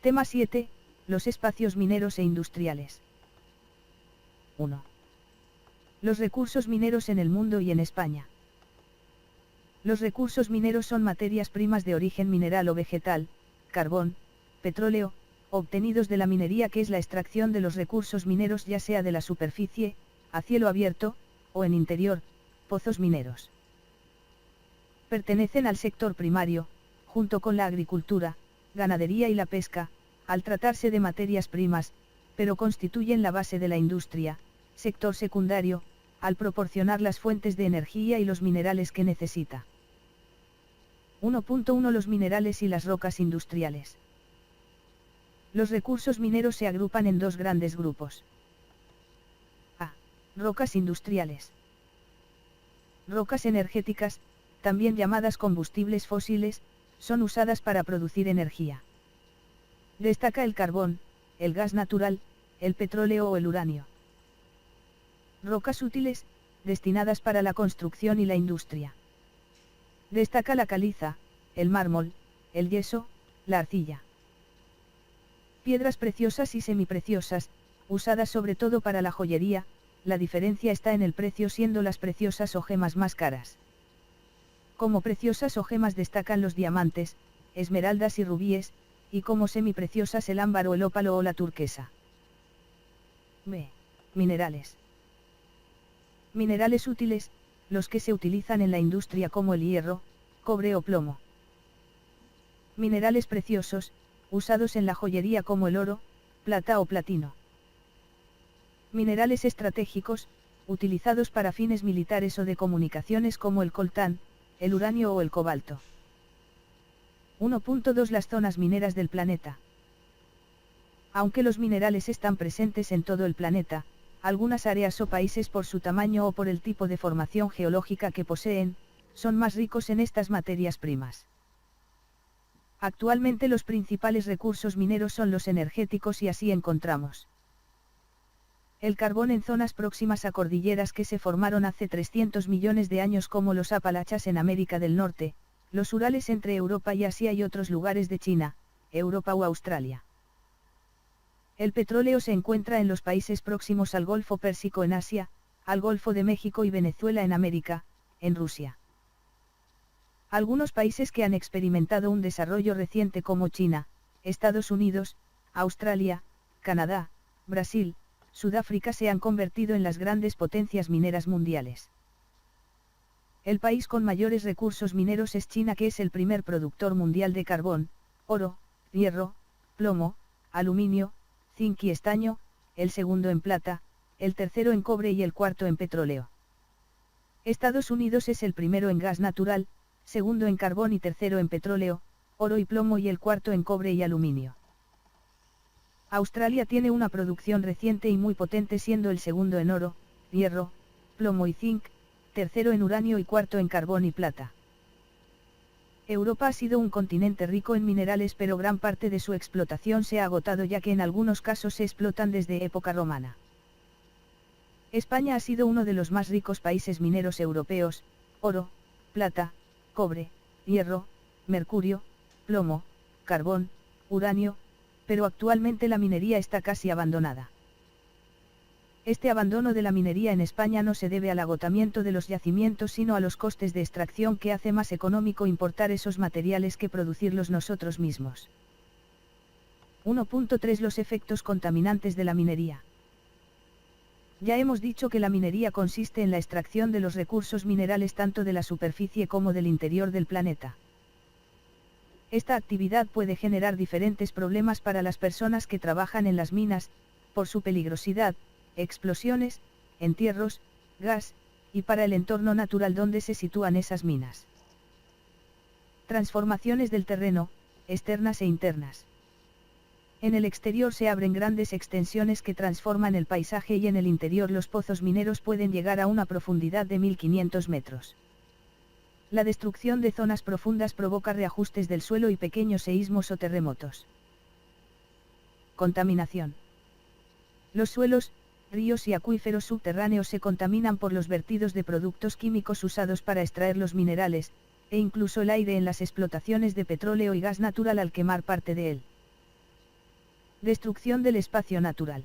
Tema 7. Los espacios mineros e industriales. 1. Los recursos mineros en el mundo y en España. Los recursos mineros son materias primas de origen mineral o vegetal, carbón, petróleo, obtenidos de la minería, que es la extracción de los recursos mineros ya sea de la superficie, a cielo abierto, o en interior, pozos mineros. Pertenecen al sector primario, junto con la agricultura, ganadería y la pesca, al tratarse de materias primas, pero constituyen la base de la industria, sector secundario, al proporcionar las fuentes de energía y los minerales que necesita. 1.1 Los minerales y las rocas industriales. Los recursos mineros se agrupan en dos grandes grupos. A. Rocas industriales. Rocas energéticas, también llamadas combustibles fósiles, son usadas para producir energía. Destaca el carbón, el gas natural, el petróleo o el uranio. Rocas útiles, destinadas para la construcción y la industria. Destaca la caliza, el mármol, el yeso, la arcilla. Piedras preciosas y semipreciosas, usadas sobre todo para la joyería, la diferencia está en el precio, siendo las preciosas o gemas más caras. Como preciosas o gemas destacan los diamantes, esmeraldas y rubíes, y como semipreciosas el ámbar o el ópalo o la turquesa. B. Minerales. Minerales útiles, los que se utilizan en la industria como el hierro, cobre o plomo. Minerales preciosos, usados en la joyería como el oro, plata o platino. Minerales estratégicos, utilizados para fines militares o de comunicaciones como el coltán, el uranio o el cobalto. 1.2 Las zonas mineras del planeta. Aunque los minerales están presentes en todo el planeta, algunas áreas o países, por su tamaño o por el tipo de formación geológica que poseen, son más ricos en estas materias primas. Actualmente los principales recursos mineros son los energéticos y así encontramos el carbón en zonas próximas a cordilleras que se formaron hace 300 millones de años, como los Apalaches en América del Norte, los Urales entre Europa y Asia y otros lugares de China, Europa o Australia. El petróleo se encuentra en los países próximos al Golfo Pérsico en Asia, al Golfo de México y Venezuela en América, en Rusia. Algunos países que han experimentado un desarrollo reciente como China, Estados Unidos, Australia, Canadá, Brasil, Sudáfrica se han convertido en las grandes potencias mineras mundiales. El país con mayores recursos mineros es China, que es el primer productor mundial de carbón, oro, hierro, plomo, aluminio, zinc y estaño, el segundo en plata, el tercero en cobre y el cuarto en petróleo. Estados Unidos es el primero en gas natural, segundo en carbón y tercero en petróleo, oro y plomo y el cuarto en cobre y aluminio. Australia tiene una producción reciente y muy potente, siendo el segundo en oro, hierro, plomo y zinc, tercero en uranio y cuarto en carbón y plata. Europa ha sido un continente rico en minerales, pero gran parte de su explotación se ha agotado, ya que en algunos casos se explotan desde época romana. España ha sido uno de los más ricos países mineros europeos: oro, plata, cobre, hierro, mercurio, plomo, carbón, uranio, pero actualmente la minería está casi abandonada. Este abandono de la minería en España no se debe al agotamiento de los yacimientos, sino a los costes de extracción, que hace más económico importar esos materiales que producirlos nosotros mismos. 1.3 Los efectos contaminantes de la minería. Ya hemos dicho que la minería consiste en la extracción de los recursos minerales tanto de la superficie como del interior del planeta. Esta actividad puede generar diferentes problemas para las personas que trabajan en las minas, por su peligrosidad, explosiones, entierros, gas, y para el entorno natural donde se sitúan esas minas. Transformaciones del terreno, externas e internas. En el exterior se abren grandes extensiones que transforman el paisaje, y en el interior los pozos mineros pueden llegar a una profundidad de 1500 metros. La destrucción de zonas profundas provoca reajustes del suelo y pequeños seísmos o terremotos. Contaminación. Los suelos, ríos y acuíferos subterráneos se contaminan por los vertidos de productos químicos usados para extraer los minerales, e incluso el aire en las explotaciones de petróleo y gas natural al quemar parte de él. Destrucción del espacio natural.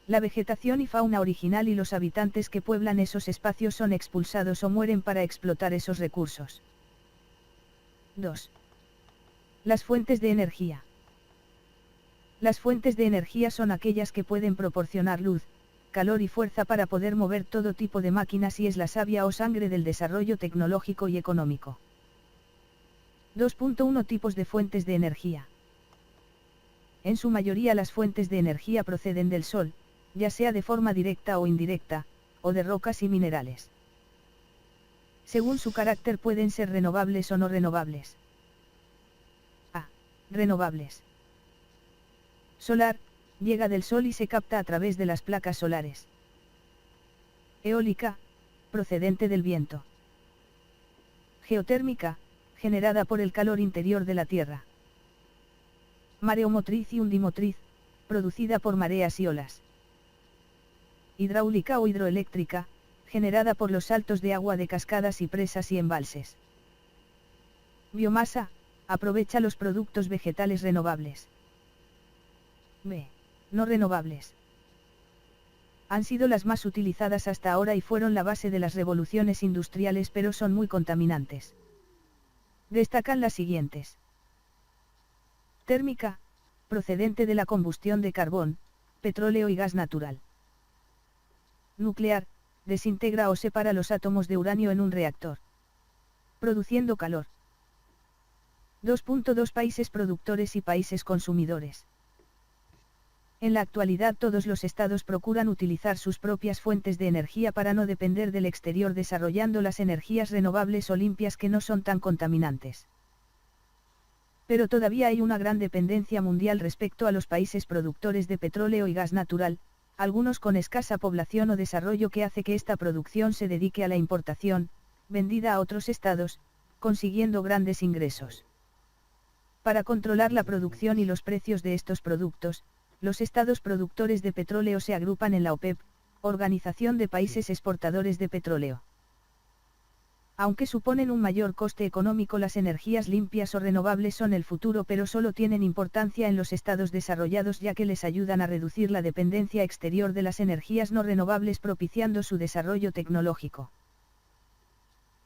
La vegetación y fauna original y los habitantes que pueblan esos espacios son expulsados o mueren para explotar esos recursos. 2. Las fuentes de energía. Las fuentes de energía son aquellas que pueden proporcionar luz, calor y fuerza para poder mover todo tipo de máquinas y es la savia o sangre del desarrollo tecnológico y económico. 2.1 Tipos de fuentes de energía. En su mayoría las fuentes de energía proceden del Sol, ya sea de forma directa o indirecta, o de rocas y minerales. Según su carácter pueden ser renovables o no renovables. A. Renovables. Solar, llega del Sol y se capta a través de las placas solares. Eólica, procedente del viento. Geotérmica, generada por el calor interior de la Tierra. Mareomotriz y undimotriz, producida por mareas y olas. Hidráulica o hidroeléctrica, generada por los saltos de agua de cascadas y presas y embalses. Biomasa, aprovecha los productos vegetales renovables. B. No renovables. Han sido las más utilizadas hasta ahora y fueron la base de las revoluciones industriales, pero son muy contaminantes. Destacan las siguientes. Térmica, procedente de la combustión de carbón, petróleo y gas natural. Nuclear, desintegra o separa los átomos de uranio en un reactor, produciendo calor. 2.2 Países productores y países consumidores. En la actualidad todos los estados procuran utilizar sus propias fuentes de energía para no depender del exterior, desarrollando las energías renovables o limpias que no son tan contaminantes. Pero todavía hay una gran dependencia mundial respecto a los países productores de petróleo y gas natural, algunos con escasa población o desarrollo que hace que esta producción se dedique a la importación, vendida a otros estados, consiguiendo grandes ingresos. Para controlar la producción y los precios de estos productos, los estados productores de petróleo se agrupan en la OPEP, Organización de Países Exportadores de Petróleo. Aunque suponen un mayor coste económico, las energías limpias o renovables son el futuro, pero solo tienen importancia en los estados desarrollados ya que les ayudan a reducir la dependencia exterior de las energías no renovables, propiciando su desarrollo tecnológico.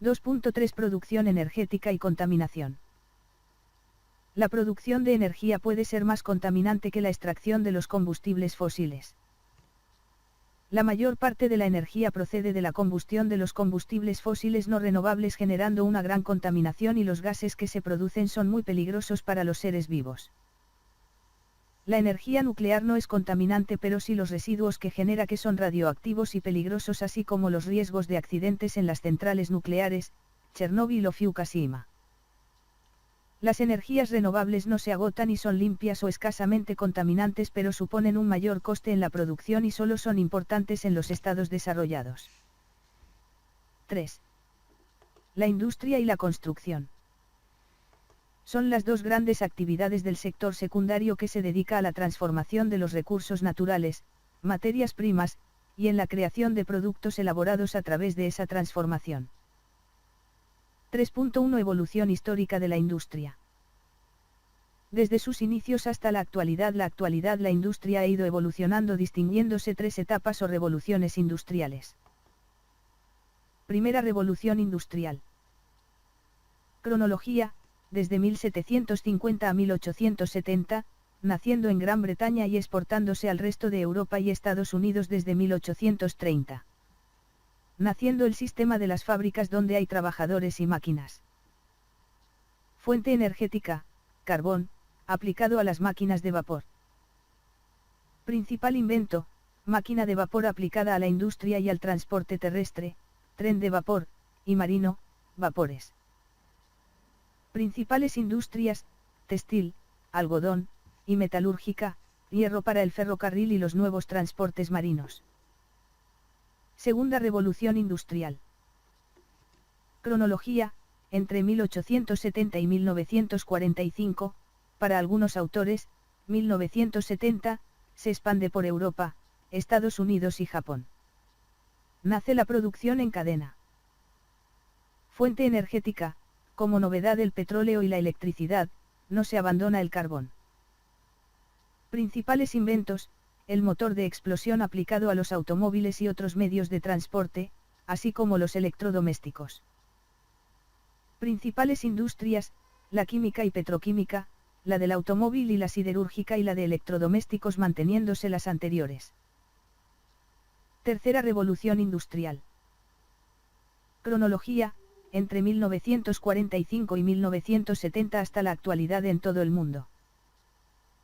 2.3 Producción energética y contaminación. La producción de energía puede ser más contaminante que la extracción de los combustibles fósiles. La mayor parte de la energía procede de la combustión de los combustibles fósiles no renovables, generando una gran contaminación, y los gases que se producen son muy peligrosos para los seres vivos. La energía nuclear no es contaminante, pero sí los residuos que genera, que son radioactivos y peligrosos, así como los riesgos de accidentes en las centrales nucleares, Chernóbil o Fukushima. Las energías renovables no se agotan y son limpias o escasamente contaminantes, pero suponen un mayor coste en la producción y solo son importantes en los estados desarrollados. 3. La industria y la construcción. Son las dos grandes actividades del sector secundario que se dedica a la transformación de los recursos naturales, materias primas, y en la creación de productos elaborados a través de esa transformación. 3.1 Evolución histórica de la industria. Desde sus inicios hasta la actualidad, la industria ha ido evolucionando, distinguiéndose tres etapas o revoluciones industriales. Primera revolución industrial. Cronología, desde 1750 a 1870, naciendo en Gran Bretaña y exportándose al resto de Europa y Estados Unidos desde 1830. Naciendo el sistema de las fábricas donde hay trabajadores y máquinas. Fuente energética, carbón, aplicado a las máquinas de vapor. Principal invento, máquina de vapor aplicada a la industria y al transporte terrestre, tren de vapor, y marino, vapores. Principales industrias, textil, algodón, y metalúrgica, hierro para el ferrocarril y los nuevos transportes marinos. Segunda revolución industrial. Cronología, entre 1870 y 1945, para algunos autores, 1970, se expande por Europa, Estados Unidos y Japón. Nace la producción en cadena. Fuente energética, como novedad el petróleo y la electricidad, no se abandona el carbón. Principales inventos: el motor de explosión aplicado a los automóviles y otros medios de transporte, así como los electrodomésticos. Principales industrias: la química y petroquímica, la del automóvil y la siderúrgica y la de electrodomésticos manteniéndose las anteriores. Tercera revolución industrial. Cronología: entre 1945 y 1970 hasta la actualidad en todo el mundo.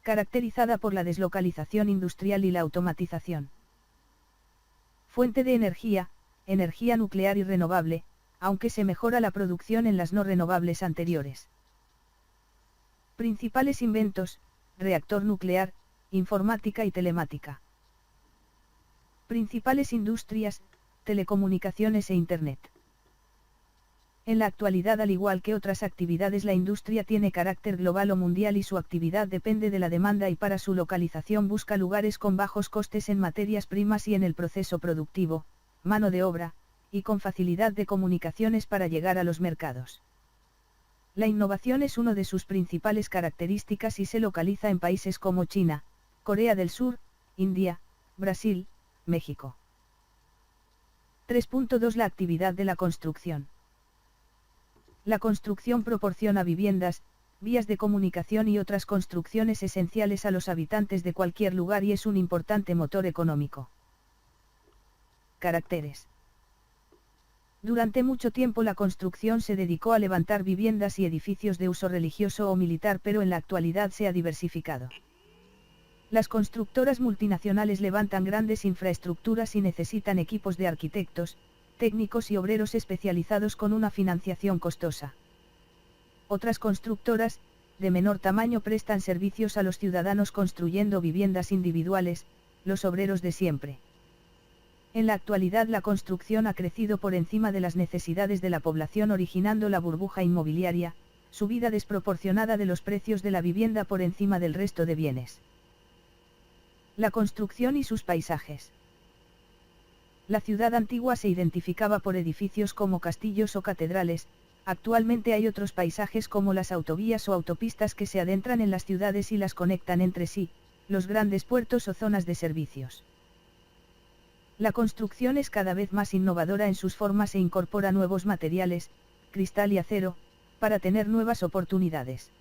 Caracterizada por la deslocalización industrial y la automatización. Fuente de energía: energía nuclear y renovable, aunque se mejora la producción en las no renovables anteriores. Principales inventos: reactor nuclear, informática y telemática. Principales industrias: telecomunicaciones e Internet. En la actualidad, al igual que otras actividades, la industria tiene carácter global o mundial y su actividad depende de la demanda, y para su localización busca lugares con bajos costes en materias primas y en el proceso productivo, mano de obra, y con facilidad de comunicaciones para llegar a los mercados. La innovación es una de sus principales características y se localiza en países como China, Corea del Sur, India, Brasil, México. 3.2 La actividad de la construcción. La construcción proporciona viviendas, vías de comunicación y otras construcciones esenciales a los habitantes de cualquier lugar y es un importante motor económico. Caracteres. Durante mucho tiempo la construcción se dedicó a levantar viviendas y edificios de uso religioso o militar, pero en la actualidad se ha diversificado. Las constructoras multinacionales levantan grandes infraestructuras y necesitan equipos de arquitectos, técnicos y obreros especializados con una financiación costosa. Otras constructoras, de menor tamaño, prestan servicios a los ciudadanos construyendo viviendas individuales, los obreros de siempre. En la actualidad la construcción ha crecido por encima de las necesidades de la población, originando la burbuja inmobiliaria, subida desproporcionada de los precios de la vivienda por encima del resto de bienes. La construcción y sus paisajes. La ciudad antigua se identificaba por edificios como castillos o catedrales. Actualmente hay otros paisajes como las autovías o autopistas que se adentran en las ciudades y las conectan entre sí, los grandes puertos o zonas de servicios. La construcción es cada vez más innovadora en sus formas e incorpora nuevos materiales, cristal y acero, para tener nuevas oportunidades.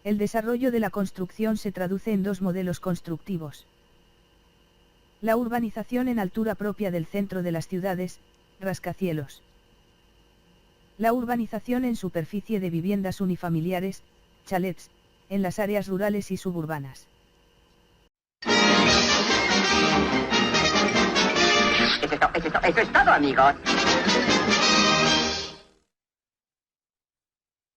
El desarrollo de la construcción se traduce en dos modelos constructivos. La urbanización en altura propia del centro de las ciudades, rascacielos. La urbanización en superficie de viviendas unifamiliares, chalets, en las áreas rurales y suburbanas. Eso es todo, amigos.